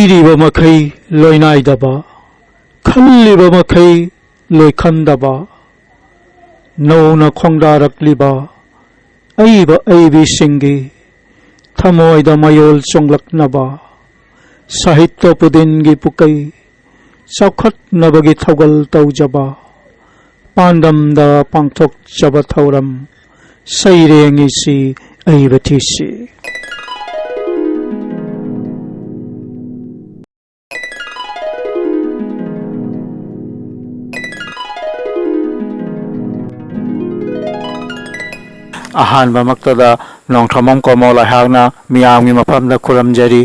ꯏꯔꯤꯕ ꯃꯈꯩ ꯂꯣꯏꯅꯥꯏꯗꯕ ꯈꯜꯂꯤꯕ ꯃꯈꯩ ꯂꯣꯏꯈꯟꯗꯕ ꯅꯧꯅ ꯈꯣꯡꯗꯥꯔꯛꯂꯤꯕ ꯑꯏꯕ ꯑꯏꯕꯤꯁꯤꯡꯒꯤ ꯊꯃꯣꯏꯗ ꯃꯌꯣꯜ ꯆꯣꯡꯂꯛꯅꯕ ꯁꯥꯍꯤꯇ꯭ꯌ ꯄꯨꯗꯤꯟꯒꯤ ꯄꯨꯀꯩ ꯆꯥꯎꯈꯠꯅꯕꯒꯤ ꯊꯧꯒꯜ ꯇꯧꯖꯕ ꯄꯥꯟꯗꯝꯗ ꯄꯥꯡꯊꯣꯛꯆꯕ ꯊꯧꯔꯝ ꯁꯩꯔꯦꯡꯏꯁꯤ ꯑꯏꯕ ꯊꯤꯁꯤ ꯑꯍꯥꯟꯕ ꯃꯛꯇꯗ ꯅꯣꯡꯊ꯭ꯔꯃꯝ ꯀꯣꯃꯣꯜ ꯑꯩꯍꯥꯛꯅ ꯃꯤꯌꯥꯝꯒꯤ ꯃꯐꯝꯗ ꯈꯨꯔꯨꯝꯖꯔꯤ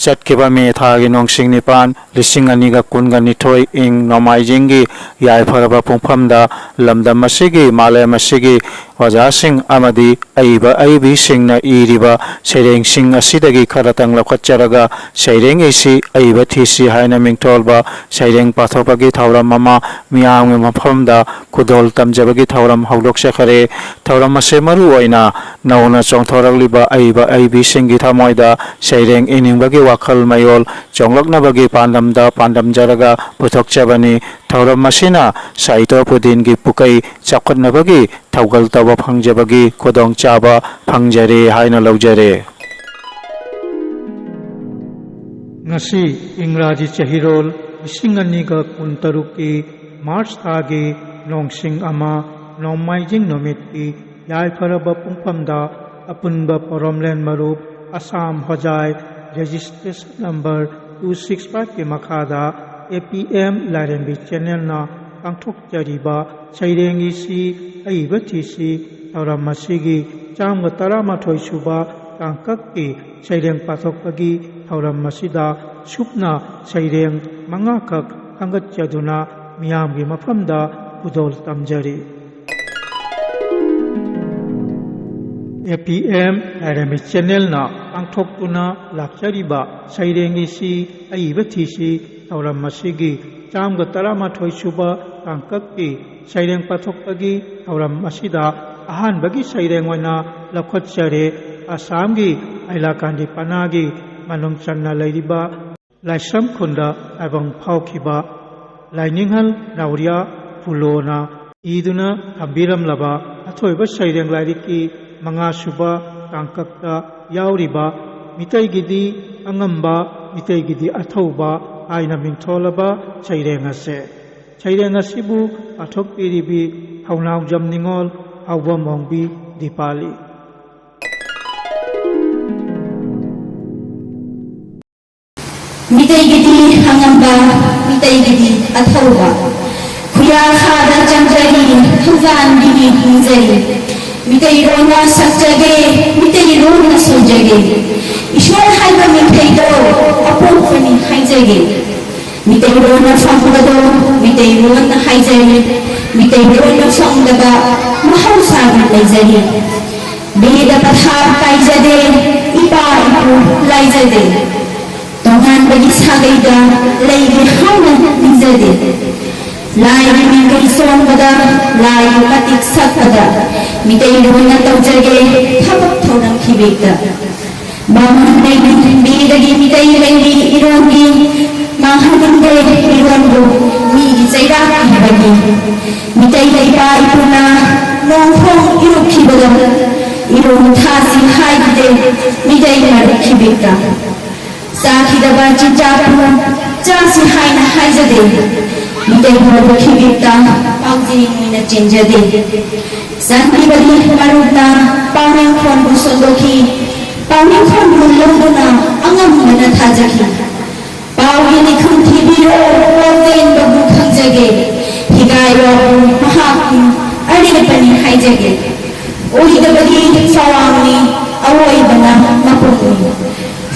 ꯆꯠꯈꯤꯕ ꯃꯦ ꯊꯥꯒꯤ ꯅꯣꯡꯁꯤꯡ 9 2022 ꯏꯪ ꯅꯣꯡꯃꯥꯏꯖꯤꯡꯒꯤ ꯌꯥꯏꯐꯔꯕ ꯄꯨꯡꯐꯝꯗ ꯂꯝꯗꯝ ꯑꯁꯤꯒꯤ ꯃꯥꯂꯦꯝ ꯑꯁꯤꯒꯤ ꯑꯣꯖꯥꯁꯤꯡ ꯑꯃꯗꯤ ꯑꯏꯕ ꯑꯏꯕꯤꯁꯤꯡꯅ ꯏꯔꯤꯕ ꯁꯩꯔꯦꯡꯁꯤꯡ ꯑꯁꯤꯗꯒꯤ ꯈꯔꯇꯪ ꯂꯧꯈꯠꯆꯔꯒ ꯁꯩꯔꯦꯡꯏꯁꯤ ꯑꯏꯕ ꯊꯤꯁꯤ ꯍꯥꯏꯅ ꯃꯤꯡꯊꯣꯜꯕ ꯁꯩꯔꯦꯡ ꯄꯥꯊꯣꯛꯄꯒꯤ ꯊꯧꯔꯝ ꯑꯃ ꯃꯤꯌꯥꯝꯒꯤ ꯃꯐꯝꯗ ꯈꯨꯗꯣꯜ ꯇꯝꯖꯕꯒꯤ ꯊꯧꯔꯝ ꯍꯧꯗꯣꯛꯆꯈꯔꯦ ꯊꯧꯔꯝ ꯑꯁꯤ ꯃꯔꯨ ꯑꯣꯏꯅ ꯅꯧꯅ ꯆꯣꯡꯊꯣꯔꯛꯂꯤꯕ ꯑꯏꯕ ꯑꯏꯕꯤꯁꯤꯡꯒꯤ ꯊꯃꯣꯏꯗ ꯁꯩꯔꯦꯡ ꯏꯅꯤꯡꯕꯒꯤ ꯋꯥꯈꯜ ꯃꯌꯣꯜ ꯆꯣꯡꯂꯛꯅꯕꯒꯤ ꯄꯥꯟꯗꯝꯗ ꯄꯥꯟꯗꯝꯖꯔꯒ ꯄꯨꯊꯣꯛꯆꯕꯅꯤ ꯊꯧꯔꯝ ꯑꯁꯤꯅ ꯁꯥꯍꯤꯇ꯭ꯌ ꯄꯨꯗꯤꯟꯒꯤ ꯄꯨꯀꯩ ꯆꯥꯎꯈꯠꯅꯕꯒꯤ ꯊꯧꯒꯜ ꯇꯧꯕ ꯐꯪꯖꯕꯒꯤ ꯈꯨꯗꯣꯡꯆꯥꯕ ꯐꯪꯖꯔꯦ ꯍꯥꯏꯅ ꯂꯧꯖꯔꯦ ꯉꯁꯤ ꯏꯪꯔꯥꯖꯤ ꯆꯍꯤꯔꯣꯜ 2023ꯒꯤ ꯃꯥꯔꯆ ꯊꯥꯒꯤ ꯅꯣꯡꯁꯤꯡ ꯑꯃ ꯅꯣꯡꯃꯥꯏꯖꯤꯡ ꯅꯨꯃꯤꯠꯀꯤ ꯌꯥꯏꯐꯔꯕ ꯄꯨꯡꯐꯝꯗ ꯑꯄꯨꯟꯕ ꯄꯣꯔꯣꯝꯂꯦꯟ ꯃꯔꯨꯞ ꯑꯁꯥꯝ ꯍꯣꯖꯥꯏ ꯔꯦꯖꯤꯁꯇ꯭ꯔꯦꯁꯟ ꯅꯝꯕꯔ 265ꯒꯤ ꯃꯈꯥꯗ APM ꯂꯥꯏꯔꯦꯝꯕꯤ ꯆꯦꯅꯦꯜꯅ ꯄꯥꯡꯊꯣꯛꯆꯔꯤꯕ ꯁꯩꯔꯦꯡꯏꯁꯤ ꯑꯏꯕ ꯊꯤꯁꯤ ꯊꯧꯔꯝ ꯑꯁꯤꯒꯤ 111 ꯁꯨꯕ ꯇꯥꯡꯀꯛꯀꯤ ꯁꯩꯔꯦꯡ ꯄꯥꯊꯣꯛꯄꯒꯤ ꯊꯧꯔꯝ ꯑꯁꯤꯗ ꯁꯨꯞꯅ ꯁꯩꯔꯦꯡ 5ꯈꯛ ꯈꯟꯒꯠꯆꯗꯨꯅ ꯃꯤꯌꯥꯝꯒꯤ ꯃꯐꯝꯗ ꯈꯨꯗꯣꯜ ꯇꯝꯖꯔꯤ APM ꯂꯥꯏꯔꯦꯝꯕꯤ ꯆꯦꯅꯦꯜꯅ ꯄꯥꯡꯊꯣꯛꯇꯨꯅ ꯂꯥꯛꯆꯔꯤꯕ ꯁꯩꯔꯦꯡꯏꯁꯤ ꯑꯏꯕ ꯊꯤꯁꯤ ꯊꯧꯔꯝ ꯑꯁꯤꯒꯤ 111 ꯁꯨꯕ ꯇꯥꯡꯀꯛꯀꯤ ꯁꯩꯔꯦꯡ ꯄꯥꯊꯣꯛꯄꯒꯤ ꯊꯧꯔꯝ ꯑꯁꯤꯗ ꯑꯍꯥꯟꯕꯒꯤ ꯁꯩꯔꯦꯡ ꯑꯣꯏꯅ ꯂꯧꯈꯠꯆꯔꯦ ꯑꯁꯥꯝꯒꯤ ꯍꯥꯏꯂꯥꯀꯥꯟꯗꯤ ꯄꯅꯥꯒꯤ ꯃꯅꯨꯡ ꯆꯟꯅ ꯂꯩꯔꯤꯕ ꯂꯥꯏꯁ꯭ꯔꯝ ꯈꯨꯟꯗ ꯇꯥꯏꯕꯪ ꯐꯥꯎꯈꯤꯕ ꯂꯥꯏꯅꯤꯡꯍꯜ ꯅꯥꯎꯔꯤꯌꯥ ꯐꯨꯂꯣꯅ ꯏꯗꯨꯅ ꯊꯝꯕꯤꯔꯝꯂꯕ ꯑꯊꯣꯏꯕ ꯁꯩꯔꯦꯡ ꯂꯥꯏꯔꯤꯛꯀꯤ 5ꯁꯨꯕ ꯇꯥꯡꯀꯛꯇ ꯌꯥꯎꯔꯤꯕ ꯃꯤꯇꯩꯒꯤꯗꯤ ꯑꯉꯝꯕ ꯃꯤꯇꯩꯒꯤꯗꯤ ꯑꯊꯧꯕ ꯍꯥꯏꯅ ꯃꯤꯡꯊꯣꯜꯂꯕ ꯁꯩꯔꯦꯡ ꯑꯁꯦ ꯁꯩꯔꯦꯡ ꯑꯁꯤꯕꯨ ꯄꯥꯊꯣꯛꯄꯤꯔꯤꯕꯤ ꯊꯧꯅꯥꯎꯖꯝ ꯅꯤꯡꯉꯣꯜ ꯍꯥꯎꯕꯝ ꯃꯣꯡꯕꯤ ꯗꯤꯄꯥꯂꯤ ꯃꯤꯇꯩꯒꯤꯗꯤ ꯑꯉꯝꯕ ꯃꯤꯇꯩꯒꯤꯗꯤ ꯑꯊꯧꯕ ꯈꯨꯌꯥꯈꯥꯗ ꯆꯪꯖꯔꯤ ꯊꯧꯖꯥꯟꯕꯤꯒꯤ ꯍꯤꯡꯖꯔꯤ ꯃꯤꯇꯩꯔꯣꯟꯅ ꯁꯛꯆꯒꯦ ꯃꯤꯇꯩꯔꯣꯟꯅ ꯁꯣꯟꯖꯒꯦ ꯏꯁꯣꯔ ꯍꯥꯏꯕ ꯃꯤꯡꯊꯩꯗꯣ ꯑꯄꯣꯛꯄꯅꯤ ꯍꯥꯏꯖꯒꯦ ꯃꯤꯇꯩꯔꯣꯟꯅ ꯐꯪꯕꯗꯣ ꯃꯤꯇꯩꯔꯣꯟꯅ ꯍꯥꯏꯖꯔꯤ ꯃꯤꯇꯩꯔꯣꯟꯅ ꯐꯪꯗꯕ ꯃꯍꯧꯁꯥꯒꯤ ꯂꯩꯖꯔꯤ ꯕꯦꯗ ꯄꯊꯥꯞ ꯀꯥꯏꯖꯗꯦ ꯏꯄꯥ ꯏꯄꯨ ꯂꯥꯏꯖꯗꯦ ꯇꯣꯉꯥꯟꯕꯒꯤ ꯁꯥꯒꯩꯗ ꯂꯩꯒꯦ ꯍꯥꯏꯅ ꯅꯤꯡꯖꯗꯦ ꯂꯥꯏꯒꯤ ꯃꯤꯡꯒꯩ ꯆꯣꯡꯕꯗ ꯂꯥꯏꯒꯤ ꯃꯇꯤꯛ ꯁꯛꯄꯗ ꯃꯤꯇꯩꯔꯣꯟꯅ ꯇꯧꯖꯒꯦ ꯊꯕꯛ ꯊꯧꯔꯝ ꯈꯤꯕꯦꯛꯇ ꯕꯦꯗꯒꯤ ꯃꯤꯇꯩ ꯂꯩꯔꯤ ꯏꯔꯣꯟꯒꯤ ꯃꯥꯡꯍꯟꯅꯤꯡꯗꯦ ꯏꯔꯣꯟꯕꯨ ꯃꯤꯒꯤ ꯆꯩꯔꯥꯛ ꯄꯤꯕꯒꯤ ꯃꯤꯇꯩ ꯏꯄꯥ ꯏꯄꯨꯅ ꯅꯣꯡꯐꯣꯡ ꯏꯔꯨꯞꯈꯤꯕꯗ ꯏꯔꯣꯟ ꯊꯥꯁꯤ ꯍꯥꯏꯈꯤꯗꯦ ꯃꯤꯇꯩ ꯃꯔꯨꯞ ꯈꯤꯕꯦꯛꯇ ꯆꯥꯈꯤꯗꯕ ꯆꯤꯟꯖꯥꯛꯄꯨ ꯆꯥꯁꯤ ꯍꯥꯏꯅ ꯍꯥꯏꯖꯗꯦ ꯃꯤꯇꯩ ꯃꯔꯨꯞ ꯈꯤꯕꯦꯛꯇ ꯄꯥꯎꯖꯦꯡ ꯑꯣꯏꯅ ꯆꯦꯟꯖꯗꯦ ꯆꯥꯟꯕꯤꯕꯗꯤ ꯃꯔꯨꯞꯅ ꯄꯥꯎꯅꯤꯡꯈꯣꯟꯕꯨ ꯁꯣꯟꯗꯣꯛꯈꯤ ꯄꯥꯎꯅꯤꯡꯈꯣꯟꯕꯨ ꯂꯧꯗꯨꯅ ꯑꯉꯝꯕꯅ ꯊꯥꯖꯈꯤ ꯄꯥꯎꯒꯤ ꯂꯤꯈꯨꯝ ꯊꯤꯕꯤꯔꯣ ꯄꯥꯎꯖꯦꯟꯕꯕꯨ ꯈꯪꯖꯒꯦ ꯍꯤꯒꯥꯏꯔꯣꯕꯨ ꯃꯍꯥꯛꯄꯨ ꯑꯔꯦꯞꯄꯅꯤ ꯍꯥꯏꯖꯒꯦ ꯑꯣꯏꯗꯕꯗꯤ ꯐꯋꯥꯡꯅꯤ ꯑꯋꯣꯏꯕꯅ ꯃꯄꯨꯡꯅꯤ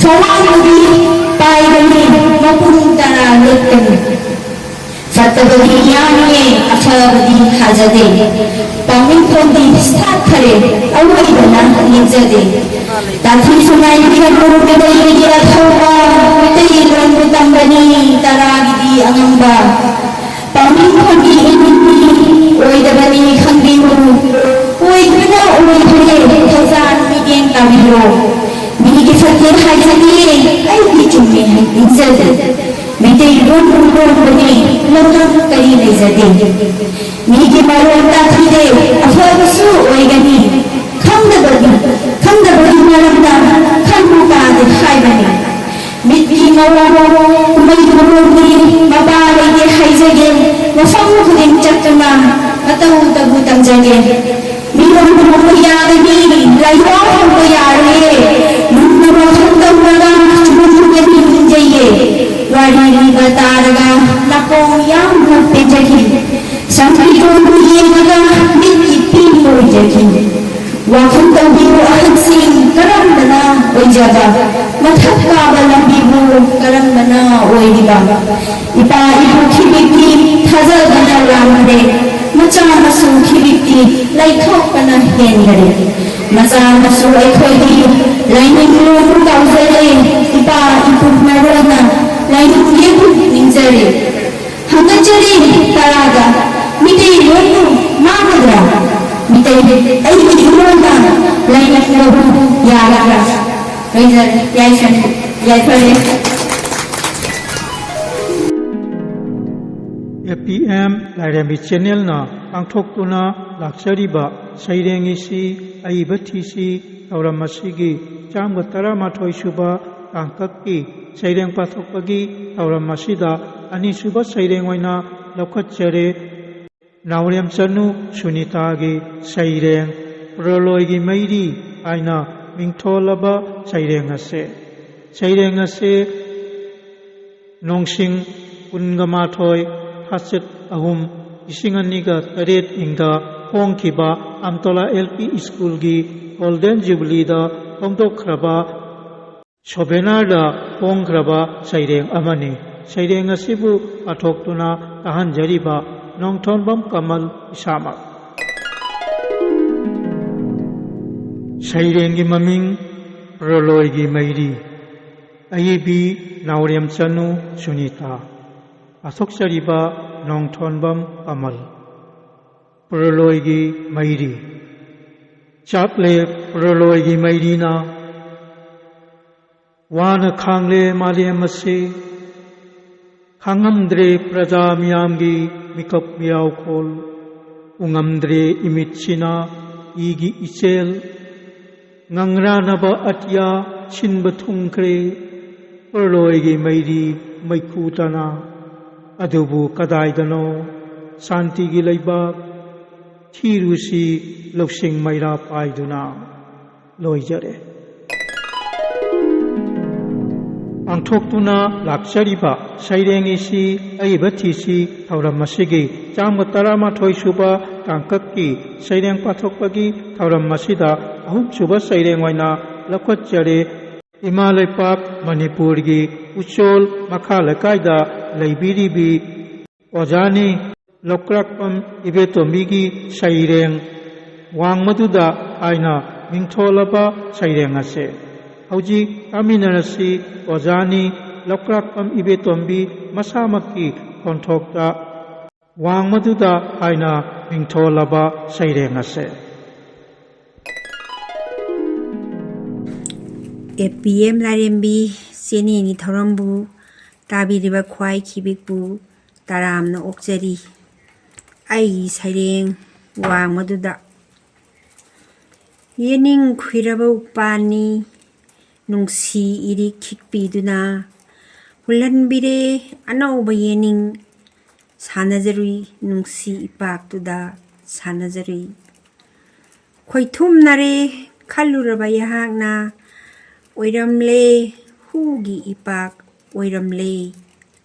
ꯐꯋꯥꯡꯕꯨꯗꯤ ꯄꯥꯏꯒꯅꯤ ꯃꯄꯨꯡ ꯇꯔꯥ ꯂꯦꯞꯀꯅꯤ ꯐꯠꯇꯕꯗꯤ ꯌꯥꯝꯃꯦ ꯑꯐꯕꯗꯤ ꯊꯥꯖꯗꯦ ꯄꯥꯎꯅꯤꯡꯈꯣꯟꯗꯤ ꯁꯥꯠꯈꯔꯦ ꯑꯋꯣꯏꯕꯅ ꯂꯦꯞꯖꯗꯦ ꯇꯥꯊꯤ ꯁꯨꯉꯥꯏꯕꯤꯔꯕꯨ ꯃꯤꯇꯩꯒꯤꯗꯤ ꯑꯊꯧꯕ ꯃꯤꯇꯩꯂꯣꯟꯕꯨ ꯇꯝꯕꯅꯤ ꯇꯔꯥꯒꯤꯗꯤ ꯑꯉꯝꯕ ꯄꯥꯎꯅꯤꯡꯈꯣꯟꯒꯤ ꯏꯅꯤꯡꯅꯤ ꯑꯣꯏꯗꯕꯅꯤ ꯈꯪꯕꯤꯌꯨ ꯑꯣꯏꯗꯕꯅ ꯑꯣꯏꯗ꯭ꯔꯦ ꯊꯧꯖꯥꯟ ꯃꯤꯠꯌꯦꯡ ꯇꯥꯕꯤꯔꯣ ꯃꯤꯒꯤ ꯐꯠꯇꯦ ꯍꯥꯏꯖꯗꯦ ꯑꯩꯗꯤ ꯆꯨꯝꯃꯦ ꯅꯤꯡꯖꯗꯦ ꯂꯣꯟꯕꯅꯤ ꯂꯧꯅ ꯀꯔꯤ ꯂꯩꯖꯗꯦ ꯃꯤꯒꯤ ꯃꯔꯣꯜ ꯇꯥꯛꯈꯤꯗꯦ ꯑꯐꯕꯁꯨ ꯑꯣꯏꯒꯅꯤ ꯈꯪꯗꯕꯒꯤ ꯃꯔꯝꯗ ꯈꯪꯕ ꯇꯥꯗꯦ ꯍꯥꯏꯕꯅꯤ ꯃꯤꯠꯀꯤ ꯃꯔꯣꯜ ꯀꯨꯝꯍꯩ ꯃꯔꯣꯜꯒꯤ ꯃꯄꯥ ꯂꯩꯇꯦ ꯍꯥꯏꯖꯒꯦ ꯃꯐꯝ ꯈꯨꯗꯤꯡ ꯆꯠꯇꯨꯅ ꯃꯇꯧꯇꯕꯨ ꯇꯝꯖꯒꯦ ꯃꯤꯔꯣꯟꯕ ꯍꯧꯕ ꯌꯥꯒꯅꯤ ꯂꯥꯏꯋꯥ ꯍꯧꯕ ꯌꯥꯔꯣꯏꯌꯦ ꯂꯨꯝꯅ ꯋꯥꯐꯝ ꯇꯧꯔꯒ ꯆꯨꯝꯍꯟꯒꯅꯤ ꯅꯤꯡꯖꯩꯌꯦ ꯋꯥꯔꯤ ꯂꯤꯕ ꯇꯥꯔꯒ ꯅꯥꯀꯣꯡ ꯌꯥꯝꯅ ꯄꯦꯟꯖꯈꯤ ꯁꯪꯀ꯭ꯔꯤꯇꯣꯟꯕꯨ ꯌꯦꯡꯉꯒ ꯃꯤꯠꯀꯤ ꯄꯤꯕ ꯑꯣꯏꯖꯈꯤ ꯋꯥꯐꯝ ꯇꯧꯕꯤꯌꯨ ꯑꯍꯟꯁꯤꯡ ꯀꯔꯝꯕꯅ ꯑꯣꯏꯖꯕ ꯃꯊꯛ ꯀꯥꯕ ꯂꯝꯕꯤꯕꯨ ꯀꯔꯝꯕꯅ ꯑꯣꯏꯔꯤꯕ ꯏꯄꯥ ꯏꯄꯨ ꯈꯤꯕꯤꯛꯇꯤ ꯊꯥꯖꯕꯅ ꯂꯥꯟꯈ꯭ꯔꯦ ꯃꯆꯥ ꯃꯁꯨ ꯈꯤꯕꯤꯛꯇꯤ ꯂꯩꯊꯣꯛꯄꯅ ꯍꯦꯟꯈꯔꯦ ꯃꯆꯥ ꯃꯁꯨ ꯑꯩꯈꯣꯏꯗꯤ ꯂꯥꯏꯅꯤꯡ ꯂꯣꯟꯕꯨ ꯀꯥꯎꯖꯔꯦ ꯏꯄꯥ ꯏꯄꯨ ꯃꯔꯣꯟꯅ ꯂꯥꯏꯅꯤꯡ ꯌꯦꯛꯄꯨ ꯅꯤꯡꯖꯔꯦ ꯍꯪꯒꯠꯆꯔꯤ ꯇꯔꯥꯒ ꯃꯤꯇꯩꯂꯣꯟꯕꯨ ꯃꯥꯡꯒꯗ꯭ꯔꯥ ꯑꯩꯒꯤ ꯏꯔꯣꯟꯅ ꯂꯥꯏꯅꯤꯡ ꯂꯧꯕ ꯌꯥꯒꯗ꯭ꯔꯥ ꯌꯥꯏꯐꯔꯦ APM ꯂꯥꯏꯔꯦꯝꯕꯤ ꯆꯦꯅꯦꯜꯅ ꯄꯥꯡꯊꯣꯛꯇꯨꯅ ꯂꯥꯛꯆꯔꯤꯕ ꯁꯩꯔꯦꯡꯏꯁꯤ ꯑꯏꯕ ꯊꯤꯁꯤ ꯊꯧꯔꯝ ꯑꯁꯤꯒꯤ 111 ꯁꯨꯕ ꯇꯥꯡꯀꯛꯀꯤ ꯁꯩꯔꯦꯡ ꯄꯥꯊꯣꯛꯄꯒꯤ ꯊꯧꯔꯝ ꯑꯁꯤꯗ ꯑꯅꯤꯁꯨꯕ ꯁꯩꯔꯦꯡ ꯑꯣꯏꯅ ꯂꯧꯈꯠꯆꯔꯦ ꯅꯥꯎꯔꯦꯝ ꯆꯅꯨ ꯁꯨꯅꯤꯇꯥꯒꯤ ꯁꯩꯔꯦꯡ ꯄ꯭ꯔꯂꯣꯏꯒꯤ ꯃꯩꯔꯤ ꯍꯥꯏꯅ ꯃꯤꯡꯊꯣꯜꯂꯕ ꯁꯩꯔꯦꯡ ꯑꯁꯤ ꯅꯣꯡꯁꯤꯡ 12 ꯊꯥꯆꯦꯠ 3 2008 ꯏꯪꯗ ꯍꯣꯡꯈꯤꯕ ꯑꯝꯇꯣꯂꯥ LP ꯁ꯭ꯀꯨꯜꯒꯤ ꯒꯣꯜꯗꯟ ꯖꯨꯕꯤꯂꯤꯗ ꯐꯣꯡꯗꯣꯛꯈ꯭ꯔꯕ ꯁꯣꯚꯦꯅꯥꯔꯗ ꯐꯣꯡꯈ꯭ꯔꯕ ꯁꯩꯔꯦꯡ ꯑꯃꯅꯤ ꯁꯩꯔꯦꯡ ꯑꯁꯤꯕꯨ ꯄꯥꯊꯣꯛꯇꯨꯅ ꯇꯥꯍꯟꯖꯔꯤꯕ ꯅꯣꯡꯊꯣꯟꯕꯝ ꯀꯃꯜ ꯏꯁꯥꯃꯛ ꯁꯩꯔꯦꯡꯒꯤ ꯃꯃꯤꯡ ꯄ꯭ꯔꯂꯣꯏꯒꯤ ꯃꯩꯔꯤ ꯑꯏꯕꯤ ꯅꯥꯎꯔꯦꯝ ꯆꯅꯨ ꯁꯨꯅꯤꯇꯥ ꯄꯥꯊꯣꯛꯆꯔꯤꯕ ꯅꯣꯡꯊꯣꯟꯕꯝ ꯀꯃꯜ ꯄ꯭ꯔꯂꯣꯏꯒꯤ ꯃꯩꯔꯤ ꯆꯥꯛꯂꯦ ꯄ꯭ꯔꯂꯣꯏꯒꯤ ꯃꯩꯔꯤꯅ ꯋꯥꯅ ꯈꯥꯡꯂꯦ ꯃꯥꯂꯦꯝ ꯑꯁꯤ ꯈꯥꯡꯉꯝꯗ꯭ꯔꯦ ꯄ꯭ꯔꯖꯥ ꯃꯤꯌꯥꯝꯒꯤ ꯃꯤꯀꯞ ꯃꯤꯌꯥꯎꯈꯣꯜ ꯎꯉꯝꯗ꯭ꯔꯦ ꯏꯃꯤꯠꯁꯤꯅ ꯏꯒꯤ ꯏꯆꯦꯜ ꯉꯪꯔꯥꯅꯕ ꯑꯇꯤꯌꯥ ꯁꯤꯟꯕ ꯊꯨꯡꯈ꯭ꯔꯦ ꯄ꯭ꯔꯂꯣꯏꯒꯤ ꯃꯩꯔꯤ ꯃꯩꯈꯨꯇꯅ ꯑꯗꯨꯕꯨ ꯀꯗꯥꯏꯗꯅꯣ ꯁꯥꯟꯇꯤꯒꯤ ꯂꯩꯕꯥꯛ ꯊꯤꯔꯨꯁꯤ ꯂꯧꯁꯤꯡ ꯃꯩꯔꯥ ꯄꯥꯏꯗꯨꯅ ꯂꯣꯏꯖꯔꯦ ꯄꯥꯡꯊꯣꯛꯇꯨꯅ ꯂꯥꯛꯆꯔꯤꯕ ꯁꯩꯔꯦꯡꯏꯁꯤ ꯑꯏꯕ ꯊꯤꯁꯤ ꯊꯧꯔꯝ ꯑꯁꯤꯒꯤ 111 ꯁꯨꯕ ꯇꯥꯡꯀꯛꯀꯤ ꯁꯩꯔꯦꯡ ꯄꯥꯊꯣꯛꯄꯒꯤ ꯊꯧꯔꯝ ꯑꯁꯤꯗ ꯑꯍꯨꯝꯁꯨꯕ ꯁꯩꯔꯦꯡ ꯑꯣꯏꯅ ꯂꯧꯈꯠꯆꯔꯦ ꯏꯃꯥ ꯂꯩꯄꯥꯛ ꯃꯅꯤꯄꯨꯔꯒꯤ ꯎꯆꯣꯜ ꯃꯈꯥ ꯂꯩꯀꯥꯏꯗ ꯂꯩꯕꯤꯔꯤꯕꯤ ꯑꯣꯖꯥꯅꯤ ꯂꯧꯀ꯭ꯔꯥꯛꯄꯝ ꯏꯕꯦꯇꯣꯝꯕꯤꯒꯤ ꯁꯩꯔꯦꯡ ꯋꯥꯡꯃꯗꯨꯗ ꯍꯥꯏꯅ ꯃꯤꯡꯊꯣꯜꯂꯕ ꯁꯩꯔꯦꯡ ꯑꯁꯤ ꯍꯧꯖꯤꯛ ꯇꯥꯃꯤꯟꯅꯔꯁꯤ ꯑꯣꯖꯥꯅꯤ ꯂꯧꯀ꯭ꯔꯥꯛꯄꯝ ꯏꯕꯦꯇꯣꯝꯕꯤ ꯃꯁꯥꯃꯛꯀꯤ ꯈꯣꯟꯊꯣꯛꯇ ꯋꯥꯡꯃꯗꯨꯗ ꯍꯥꯏꯅ ꯃꯤꯡꯊꯣꯜꯂꯕ ꯁꯩꯔꯦꯡ ꯑꯁꯤ APM ꯂꯥꯏꯔꯦꯝꯕꯤ ꯆꯦꯅꯦꯜꯒꯤ ꯊꯧꯔꯝꯕꯨ ꯇꯥꯕꯤꯔꯤꯕ ꯈ꯭ꯋꯥꯏ ꯈꯤꯕꯤꯛꯄꯨ ꯇꯔꯥꯝꯅ ꯑꯣꯛꯆꯔꯤ ꯑꯩꯒꯤ ꯁꯩꯔꯦꯡ ꯋꯥꯡꯃꯗꯨꯗ ꯌꯦꯅꯤꯡ ꯈꯨꯏꯔꯕ ꯎꯄꯥꯟꯅꯤ ꯅꯨꯡꯁꯤ ꯏꯔꯤꯛ ꯈꯤꯛꯄꯤꯗꯨꯅ ꯍꯨꯜꯍꯟꯕꯤꯔꯦ ꯑꯅꯧꯕ ꯌꯦꯅꯤꯡ ꯁꯥꯟꯅꯖꯔꯨꯏ ꯅꯨꯡꯁꯤ ꯏꯄꯥꯛꯇꯨꯗ ꯁꯥꯟꯅꯖꯔꯨꯏ ꯈꯣꯏꯊꯨꯝꯅꯔꯦ ꯈꯜꯂꯨꯔꯕ ꯑꯩꯍꯥꯛꯅ ꯑꯣꯏꯔꯝꯂꯦ ꯍꯨꯒꯤ ꯏꯄꯥꯛ ꯑꯣꯏꯔꯝꯂꯦ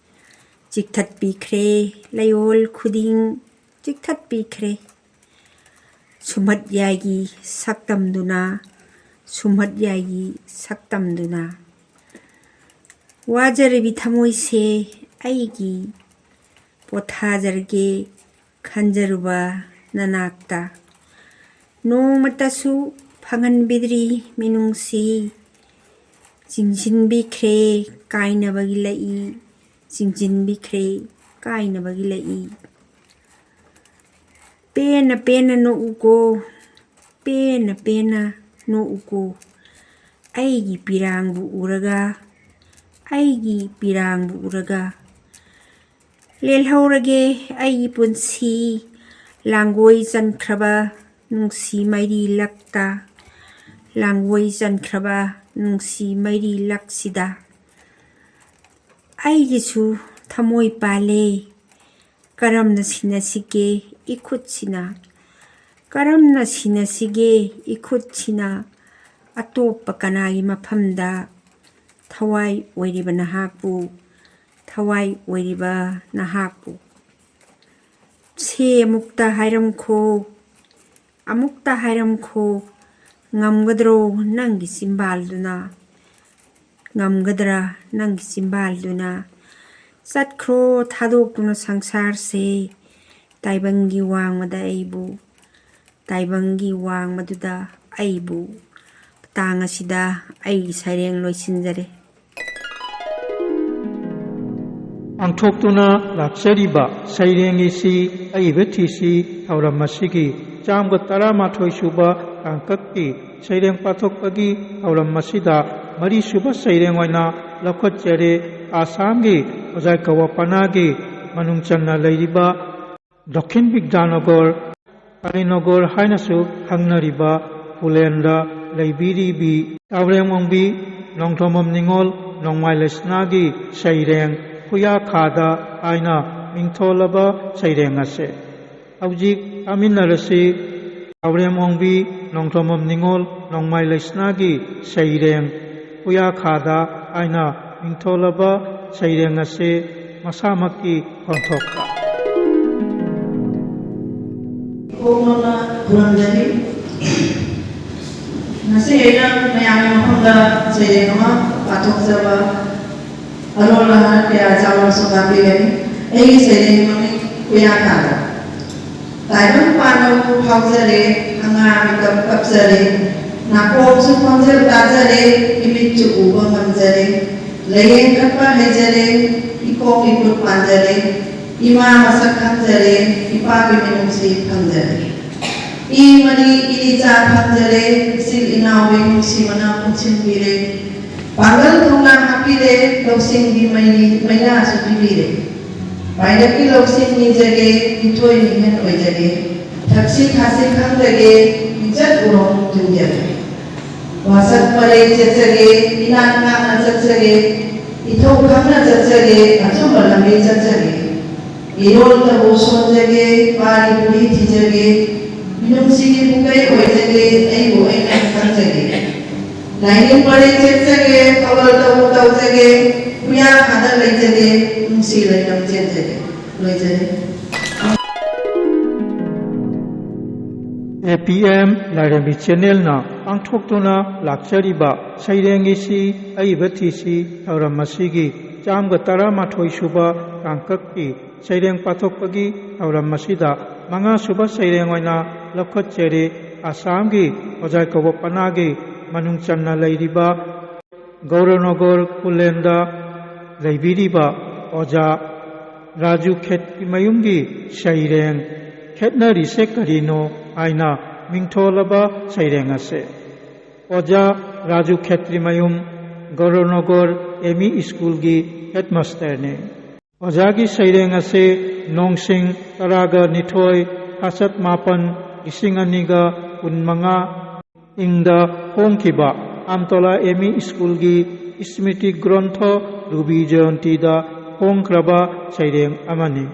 ꯆꯤꯛꯊꯠꯄꯤꯈ꯭ꯔꯦ ꯂꯩꯌꯣꯜ ꯈꯨꯗꯤꯡ ꯆꯤꯛꯊꯠꯄꯤꯈ꯭ꯔꯦ ꯁꯨꯝꯍꯠꯌꯥꯏꯒꯤ ꯁꯛꯇꯝꯗꯨꯅ ꯋꯥꯖꯔꯕꯤ ꯊꯃꯣꯏꯁꯦ ꯑꯩꯒꯤ ꯄꯣꯊꯥꯖꯔꯒꯦ ꯈꯟꯖꯔꯨꯕ ꯅꯅꯥꯛꯇ ꯅꯣꯡꯃꯇꯁꯨ ꯐꯪꯍꯟꯕꯤꯗ꯭ꯔꯤ ꯃꯤꯅꯨꯡꯁꯤ ꯆꯤꯡꯁꯤꯟꯕꯤꯈ꯭ꯔꯦ ꯀꯥꯏꯅꯕꯒꯤ ꯂꯩꯏ ꯆꯤꯡꯁꯤꯟꯕꯤꯈ꯭ꯔꯦ ꯀꯥꯏꯅꯕꯒꯤ ꯂꯩꯏ ꯄꯦꯟꯅ ꯄꯦꯟꯅ ꯅꯣꯛꯎꯀꯣ ꯄꯦꯟꯅ ꯄꯦꯟꯅ ꯅꯣꯛꯎꯀꯣ ꯑꯩꯒꯤ ꯄꯤꯔꯥꯡꯕꯨ ꯎꯔꯒ ꯂꯦꯜꯍꯧꯔꯒꯦ ꯑꯩꯒꯤ ꯄꯨꯟꯁꯤ ꯂꯥꯡꯒꯣꯏ ꯆꯟꯈ꯭ꯔꯕ ꯅꯨꯡꯁꯤ ꯃꯩꯔꯤ ꯂꯛꯇ ꯂꯥꯡꯒꯣꯏ ꯆꯟꯈ꯭ꯔꯕ ꯅꯨꯡꯁꯤ ꯃꯩꯔꯤ ꯂꯛꯁꯤꯗ ꯑꯩꯒꯤꯁꯨ ꯊꯃꯣꯏ ꯄꯥꯜꯂꯦ ꯀꯔꯝꯅ ꯁꯤꯟꯅꯁꯤꯒꯦ 이खुꯠꯁꯤ나 ꯀꯔꯝꯅ ꯁꯤꯟꯅꯁꯤꯒꯦ 이खुꯠꯁꯤ나 ꯑꯇꯣꯞꯄ ꯀꯅꯥꯒꯤ ꯃꯐꯝꯗ ꯊꯋꯥꯏ ꯑꯣꯏꯔꯤꯕ ꯅꯍꯥꯛꯄꯨ ꯊꯋꯥꯏ ꯑꯣꯏꯔꯤꯕ ꯅꯍꯥꯛꯄꯨ ꯁꯦ ꯑꯃꯨꯛꯇ ꯍꯥꯏꯔꯝꯈꯣ ꯉꯝꯒꯗ꯭ꯔꯣ ꯅꯪꯒꯤ ꯆꯤꯝꯕꯥꯜꯗꯨꯅ ꯉꯝꯒꯗ꯭ꯔꯥ ꯅꯪꯒꯤ ꯆꯤꯝꯕꯥꯜꯗꯨꯅ ꯆꯠꯈ꯭ꯔꯣ ꯊꯥꯗꯣꯛꯇꯨꯅ ꯁꯪꯁꯥꯔꯁꯦ ꯇꯥꯏꯕꯪꯒꯤ ꯋꯥꯡꯃꯗ ꯑꯩꯕꯨ ꯇꯥꯏꯕꯪꯒꯤ ꯋꯥꯡꯃꯗꯨꯗ ꯑꯩꯕꯨ ꯇꯥꯡ ꯑꯁꯤꯗ ꯑꯩꯒꯤ ꯁꯩꯔꯦꯡ ꯂꯣꯏꯁꯤꯟꯖꯔꯦ ꯄꯥꯡꯊꯣꯛꯇꯨꯅ ꯂꯥꯛꯆꯔꯤꯕ ꯁꯩꯔꯦꯡꯒꯤ ꯁꯤ ꯑꯏꯕ ꯊꯤꯁꯤ ꯊꯧꯔꯝ ꯑꯁꯤꯒꯤ 113 ꯁꯨꯕ ꯇꯥꯡꯀꯛꯀꯤ ꯁꯩꯔꯦꯡ ꯄꯥꯊꯣꯛꯄꯒꯤ ꯊꯧꯔꯝ ꯑꯁꯤꯗ ꯃꯔꯤꯁꯨꯕ ꯁꯩꯔꯦꯡ ꯑꯣꯏꯅ ꯂꯧꯈꯠꯆꯔꯦ ꯑꯁꯥꯝꯒꯤ ꯑꯣꯖꯥꯏ ꯀꯋꯥ ꯄꯅꯥꯒꯤ ꯃꯅꯨꯡ ꯆꯟꯅ ꯂꯩꯔꯤꯕ ꯗꯛꯈꯤꯟ ꯕꯤꯗ꯭ꯌꯥꯅꯒꯔ ꯀꯥꯂꯤꯅꯒꯔ ꯍꯥꯏꯅꯁꯨ ꯈꯪꯅꯔꯤꯕ ꯄꯨꯂꯦꯟꯗ ꯂꯩꯕꯤꯔꯤꯕꯤ ꯇꯥꯎꯔꯦꯝ ꯑꯣꯡꯕꯤ ꯅꯣꯡꯊꯣꯝꯕꯝ ꯅꯤꯡꯉꯣꯜ ꯅꯣꯡꯃꯥꯏ ꯂꯩꯁꯅꯥꯒꯤ ꯁꯩꯔꯦꯡ ꯈꯨꯌꯥ ꯈꯥꯗ ꯍꯥꯏꯅ ꯃꯤꯡꯊꯣꯜꯂꯕ ꯁꯩꯔꯦꯡ ꯑꯁꯦ ꯍꯧꯖꯤꯛ ꯇꯥꯃꯤꯟꯅꯔꯁꯤ ꯇꯥꯎꯔꯦꯝ ꯑꯣꯡꯕꯤ ꯅꯣꯡꯊꯣꯝꯕꯝ ꯅꯤꯡꯉꯣꯜ ꯅꯣꯡꯃꯥꯏ ꯂꯩꯁꯅꯥꯒꯤ ꯁꯩꯔꯦꯡ ꯈꯨꯌꯥ ꯈꯥꯗ ꯍꯥꯏꯅ ꯃꯤꯡꯊꯣꯜꯂꯕ ꯁꯩꯔꯦꯡ ꯑꯁꯦ ꯃꯁꯥꯃꯛꯀꯤ ꯈꯣꯟꯊꯣꯛꯇ ꯏꯀꯣꯛꯅꯣꯅ ꯈꯨꯔꯨꯝꯖꯔꯤ ꯉꯁꯤ ꯑꯩꯅ ꯃꯌꯥꯝꯒꯤ ꯃꯐꯝꯗ ꯁꯩꯔꯦꯡ ꯑꯃ ꯄꯥꯊꯣꯛꯆꯕ ꯑꯔꯣꯜ ꯑꯍꯥꯟ ꯀꯌꯥ ꯆꯥꯎꯔꯁꯨ ꯉꯥꯛꯄꯤꯒꯅꯤ ꯑꯩꯒꯤ ꯁꯩꯔꯦꯡꯒꯤ ꯃꯃꯤꯡ ꯈꯨꯌꯥ ꯈꯥꯗ ꯇꯥꯏꯕꯪ ꯄꯥꯟꯕꯕꯨ ꯐꯥꯎꯖꯔꯦ ꯍꯪꯒꯥ ꯃꯤꯀꯞ ꯀꯞꯆꯔꯦ ꯅꯥꯀꯣꯡꯁꯨ ꯈꯣꯟꯖꯦꯜ ꯇꯥꯖꯔꯦ ꯏꯃꯤꯠꯁꯨ ꯎꯕ ꯉꯝꯖꯔꯦ ꯂꯩꯌꯦꯡ ꯀꯠꯄ ꯍꯩꯖꯔꯦ ꯏꯀꯣꯛ ꯏꯈꯨꯠ ꯄꯥꯟꯖꯔꯦ ꯏꯃꯥ ꯃꯁꯛ ꯈꯪꯖꯔꯦ ꯏꯄꯥꯒꯤ ꯃꯤꯅꯨꯡꯁꯤ ꯐꯪꯖꯔꯦ ꯏ ꯃꯔꯤ ꯏꯔꯤꯆꯥ ꯐꯪꯖꯔꯦ ꯏꯆꯤꯜ ꯏꯅꯥꯎꯒꯤ ꯅꯨꯡꯁꯤꯕꯅ ꯄꯨꯟꯁꯤꯟꯕꯤꯔꯦ ꯄꯥꯡꯒꯜ ꯊꯧꯅꯥ ꯍꯥꯞꯄꯤꯔꯦ ꯂꯧꯁꯤꯡꯒꯤ ꯃꯩꯅꯥꯁꯨ ꯄꯤꯕꯤꯔꯦ ꯄꯥꯏꯔꯛꯀꯤ ꯂꯧꯁꯤꯡ ꯅꯤꯖꯒꯦ ꯃꯤꯊꯣꯏ ꯃꯤꯍꯦꯟ ꯑꯣꯏꯖꯒꯦ ꯊꯛꯁꯤ ꯈꯥꯁꯤ ꯈꯪꯖꯒꯦ ꯃꯤꯡꯆꯠ ꯎꯔꯣꯡ ꯊꯨꯡꯖꯒꯦ ꯋꯥꯁꯛ ꯄꯔꯦꯡ ꯆꯠꯆꯒꯦ ꯏꯅꯥꯛ ꯉꯥꯛꯅ ꯆꯠꯆꯒꯦ ꯏꯊꯧ ꯈꯪꯅ ꯆꯠꯆꯒꯦ ꯑꯆꯨꯝꯕ ꯂꯝꯕꯤ ꯆꯠꯆꯒꯦ ꯏꯔꯣꯜꯇꯕꯨ ꯁꯣꯟꯖꯒꯦ ꯄꯥꯔꯤ ꯄꯨꯔꯤ ꯊꯤꯖꯒꯦ ꯃꯤꯅꯨꯡꯁꯤꯒꯤ ꯄꯨꯀꯩ ꯑꯣꯏꯖꯒꯦ ꯑꯩꯕꯨ ꯑꯩꯅ ꯈꯪꯖꯒꯦ ꯂꯥꯏꯅꯤꯡ ꯄꯔꯦꯡ ꯆꯠꯆꯒꯦ ꯊꯧꯒꯜꯇꯕꯨ ꯇꯧꯖꯒꯦ ꯈꯨꯌꯥ ꯈꯥꯗ ꯂꯩꯖꯒꯦ ꯅꯨꯡꯁꯤ ꯂꯩꯅꯝ ꯆꯦꯟꯖꯒꯦ ꯂꯣꯏꯖꯔꯦ APM ꯂꯥꯏꯔꯦꯝꯕꯤ ꯆꯦꯅꯦꯜꯅ ꯄꯥꯡꯊꯣꯛꯇꯨꯅ ꯂꯥꯛꯆꯔꯤꯕ ꯁꯩꯔꯦꯡꯒꯤ ꯁꯤ ꯑꯏꯕ ꯊꯤꯁꯤ ꯊꯧꯔꯝ ꯑꯁꯤꯒꯤ 113 ꯁꯨꯕ ꯇꯥꯡꯀꯛꯀꯤ ꯁꯩꯔꯦꯡ ꯄꯥꯊꯣꯛꯄꯒꯤ ꯊꯧꯔꯝ ꯑꯁꯤꯗ 5 ꯁꯨꯕ ꯁꯩꯔꯦꯡ ꯑꯣꯏꯅ ꯂꯧꯈꯠꯆꯔꯦ ꯑꯁꯥꯝꯒꯤ ꯑꯣꯖꯥꯏ ꯀꯋꯥ ꯄꯅꯥꯒꯤ ꯃꯅꯨꯡ ꯆꯟꯅ ꯂꯩꯔꯤꯕ ꯒꯧꯔꯅꯒꯔ ꯄꯨꯂꯦꯟꯗ ꯂꯩꯕꯤꯔꯤꯕ ꯑꯣꯖꯥ ꯔꯥꯖꯨ ꯈꯦꯇ꯭ꯔꯤꯃꯌꯨꯝꯒꯤ ꯁꯩꯔꯦꯡ ꯈꯦꯠꯅꯔꯤꯁꯦ ꯀꯔꯤꯅꯣ ꯍꯥꯏꯅ ꯃꯤꯡꯊꯣꯜꯂꯕ ꯁꯩꯔꯦꯡ ꯑꯁꯦ ꯑꯣꯖꯥ ꯔꯥꯖꯨ ꯈꯦꯇ꯭ꯔꯤꯃꯌꯨꯝ ꯒꯧꯔꯅꯒꯔ ꯑꯦꯝꯏ ꯁ꯭ꯀꯨꯜꯒꯤ ꯍꯦꯗꯃꯥꯁꯇꯔꯅꯤ ꯑꯣꯖꯥꯒꯤ ꯁꯩꯔꯦꯡ ꯑꯁꯦ ꯅꯣꯡꯁꯤꯡ 12 ꯈꯥꯁꯠ 9 2015 ꯏꯪꯗ ꯍꯣꯡꯈꯤꯕ ꯑꯝꯇꯣꯂꯥ ꯑꯦꯝꯏ ꯁ꯭ꯀꯨꯜꯒꯤ ꯁ꯭ꯃ꯭ꯔꯤꯇꯤ ꯒ꯭ꯔꯟꯊ ꯔꯨꯕꯤ ꯖꯌꯟꯇꯤꯗ ꯍꯣꯡꯈ꯭ꯔꯕ ꯁꯩꯔꯦꯡ ꯑꯃꯅꯤ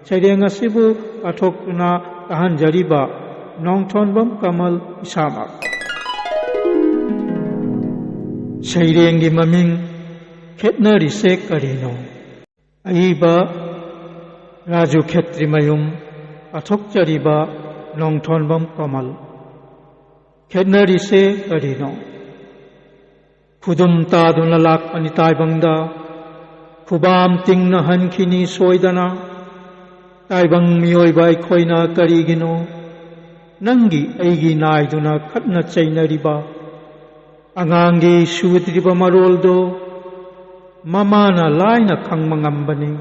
ꯁꯩꯔꯦꯡ ꯑꯁꯤꯕꯨ ꯄꯥꯊꯣꯛꯇꯨꯅ ꯇꯥꯍꯟꯖꯔꯤꯕ ꯅꯣꯡꯊꯣꯟꯕꯝ ꯀꯃꯜ ꯏꯁꯥꯃꯛ ꯁꯩꯔꯦꯡꯒꯤ ꯃꯃꯤꯡ ꯈꯦꯠꯅꯔꯤꯁꯦ ꯀꯔꯤꯅꯣ ꯑꯏꯕ ꯔꯥꯖꯨ ꯈꯦꯇ꯭ꯔꯤꯃꯌꯨꯝ ꯄꯥꯊꯣꯛꯆꯔꯤꯕ ꯅꯣꯡꯊꯣꯟꯕꯝ ꯀꯃꯜ ꯈꯦꯠꯅꯔꯤꯁꯦ ꯀꯔꯤꯅꯣ ꯈꯨꯗꯨꯝ ꯇꯥꯗꯨꯅ ꯂꯥꯛꯄꯅꯤ ꯇꯥꯏꯕꯪꯗ ꯈꯨꯕꯥꯝ ꯇꯤꯡꯅ ꯍꯟꯈꯤꯅꯤ ꯁꯣꯏꯗꯅ ꯇꯥꯏꯕꯪ ꯃꯤꯑꯣꯏꯕ ꯑꯩꯈꯣꯏꯅ ꯀꯔꯤꯒꯤꯅꯣ ꯅꯪꯒꯤ ꯑꯩꯒꯤ ꯅꯥꯏꯗꯨꯅ ꯈꯠꯅ ꯆꯩꯅꯔꯤꯕ ꯑꯉꯥꯡꯒꯤ ꯁꯨꯗ꯭ꯔꯤꯕ ꯃꯔꯣꯜꯗꯣ ꯃꯃꯥꯅ ꯂꯥꯏꯅ ꯈꯪꯕ ꯉꯝꯕꯅꯤ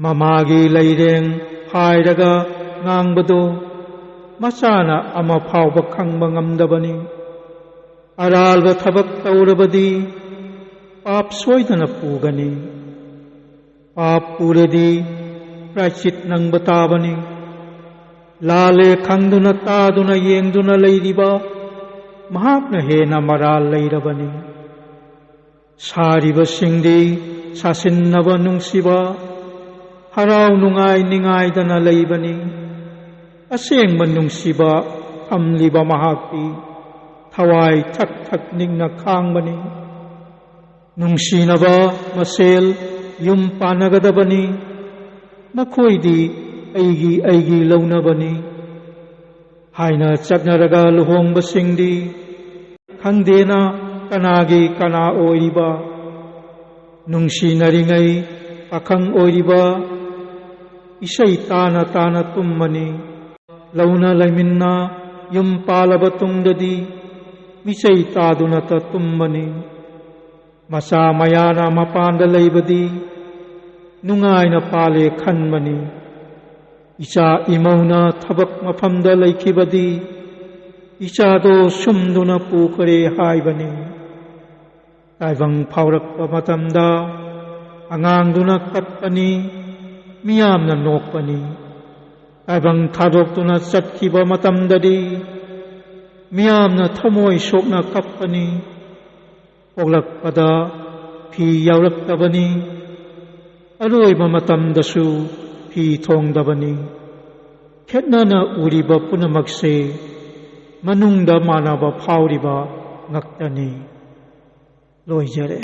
ꯃꯃꯥꯒꯤ ꯂꯩꯔꯦꯡ ꯍꯥꯏꯔꯒ ꯉꯥꯡꯕꯗꯣ ꯃꯆꯥꯅ ꯑꯃ ꯐꯥꯎꯕ ꯈꯪꯕ ꯉꯝꯗꯕꯅꯤ ꯑꯔꯥꯜꯕ ꯊꯕꯛ ꯇꯧꯔꯕꯗꯤ ꯄꯥꯞ ꯁꯣꯏꯗꯅ ꯄꯨꯒꯅꯤ पाप पूरेदी प्रायश्चित नंग ताबनी लाले खंगदुना तादुना येंगदुना लैरिबा महाकना हेना मराल लैरबनी सारिबसिंगदी सासिन्नबा नुंसिबा हराव नुंगाई निंगाइदना लैबनी असेंगबा नुंसिबा थमलिबा महाकती थवाई थक थक निंगना खांगबनी नुंसिनबा मसेल युम पानगदबनी मखोइदी ऐगी लौनबनी हाइना चकनरगा लुहोंगबसिंगदी खंगदेना कनागी कना ओइरिबा नुंसिनरिङै पाखंग ओइरिबा इसै ताना ताना तुम्मनी लौना लैमिन्ना युम पालबा तुंगददी मिसै तादुनता तुम्मनी मचा मयाना मपानदा लैबदी नुंगाइना पाले खनबनी इचा इमौना थबक मफमदा लैखिबदी इचादो सुमदुना पुखरे हाइबनी ताइबंग फावरक्पा मतमदा अंगांगदुना कप्पनी मियामना नोकपनी ताइबंग थादोक्तुना चटखिबा मतमददी मियामना थमोय सोकना कप्पनी पोगलक्पदा फी यावरक्तबनी अरोइबा मतमदसु फी थोंगदबनी खेतनाना उरिबा पुनमक्से मनुंगदा मानबा फावरिबा ngaktani loijare